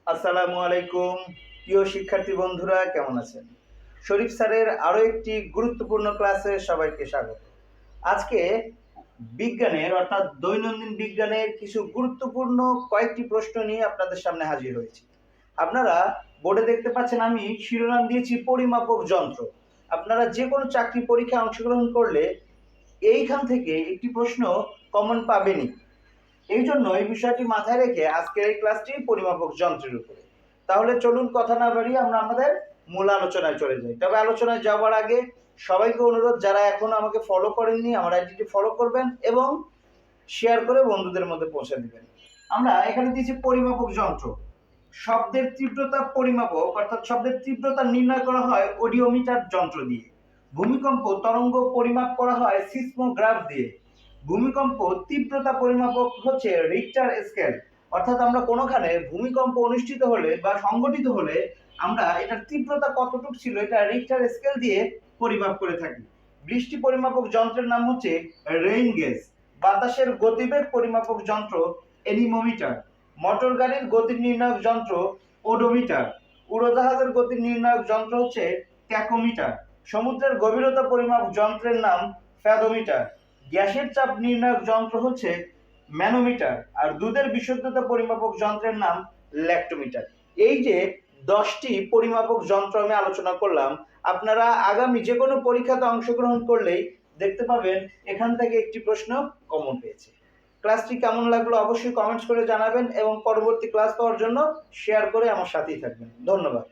আসসালামু আলাইকুম। প্রিয় শিক্ষার্থী বন্ধুরা, কেমন আছেন? শরীফ স্যারের আরো একটি গুরুত্বপূর্ণ ক্লাসে সবাইকে স্বাগত। আজকে বিজ্ঞানের অর্থাৎ দৈনন্দিন বিজ্ঞানের কিছু গুরুত্বপূর্ণ কয়েকটি প্রশ্ন নিয়ে আপনাদের সামনে হাজির হয়েছি। আপনারা বোর্ডে দেখতে পাচ্ছেন আমি শিরোনাম দিয়েছি পরিমাপক যন্ত্র। আপনারা যে কোনো চাকরি পরীক্ষায় অংশগ্রহণ করলে এইখান থেকে একটি প্রশ্ন কমন পাবেনই। এই জন্য এই বিষয়টি মাথায় রেখে আজকের এই ক্লাসটি পরিমাপক যন্ত্রের উপরে। তাহলে চলুন কথা না বাড়িয়ে আমরা আমাদের মূল আলোচনায় চলে যাই। তবে আলোচনায় যাওয়ার আগে সবাইকে অনুরোধ, যারা এখনো আমাকে ফলো করেননি আমার আইডিটি ফলো করবেন এবং শেয়ার করে বন্ধুদের মধ্যে পৌঁছে দিবেন। আমরা এখানে দিয়েছি পরিমাপক যন্ত্র। শব্দের তীব্রতা পরিমাপক অর্থাৎ শব্দের তীব্রতা নির্ণয় করা হয় অডিওমিটার যন্ত্র দিয়ে। ভূমিকম্প তরঙ্গ পরিমাপ করা হয় সিসমোগ্রাফ দিয়ে। ভূমিকম্প তীব্রতা পরিমাপক হচ্ছে রিক্টার স্কেল। অর্থাৎ আমরা কোনোখানে ভূমিকম্প অনুষ্ঠিত হলে বা সংঘটিত হলে আমরা এটার তীব্রতা কতটুকু ছিল এটা রিক্টার স্কেল দিয়ে পরিমাপ করে থাকি। বৃষ্টি পরিমাপক যন্ত্রের নাম হচ্ছে রেইন গেজ। বাতাসের গতিবেগ পরিমাপক যন্ত্র এনিমোমিটার। মোটর গাড়ির গতি নির্ণায়ক যন্ত্র ওডোমিটার। উড়োজাহাজের গতি নির্ণায়ক যন্ত্র হচ্ছে ট্যাকোমিটার। সমুদ্রের গভীরতা পরিমাপ যন্ত্রের নাম ফ্যাদোমিটার। গ্যাসের চাপ নির্ণায়ক যন্ত্র হচ্ছে ম্যানোমিটার। আর দুধের বিশুদ্ধতা পরিমাপক যন্ত্রের নাম ল্যাক্টোমিটার। এই যে 10টি পরিমাপক যন্ত্র আমি আলোচনা করলাম, আপনারা আগামী যে কোনো পরীক্ষাতে অংশগ্রহণ করলেই দেখতে পাবেন এখান থেকে একটি প্রশ্ন কমন পেয়েছে। ক্লাসটি কেমন লাগলো অবশ্যই কমেন্টস করে জানাবেন এবং পরবর্তী ক্লাস পাওয়ার জন্য শেয়ার করে আমার সাথেই থাকবেন। ধন্যবাদ।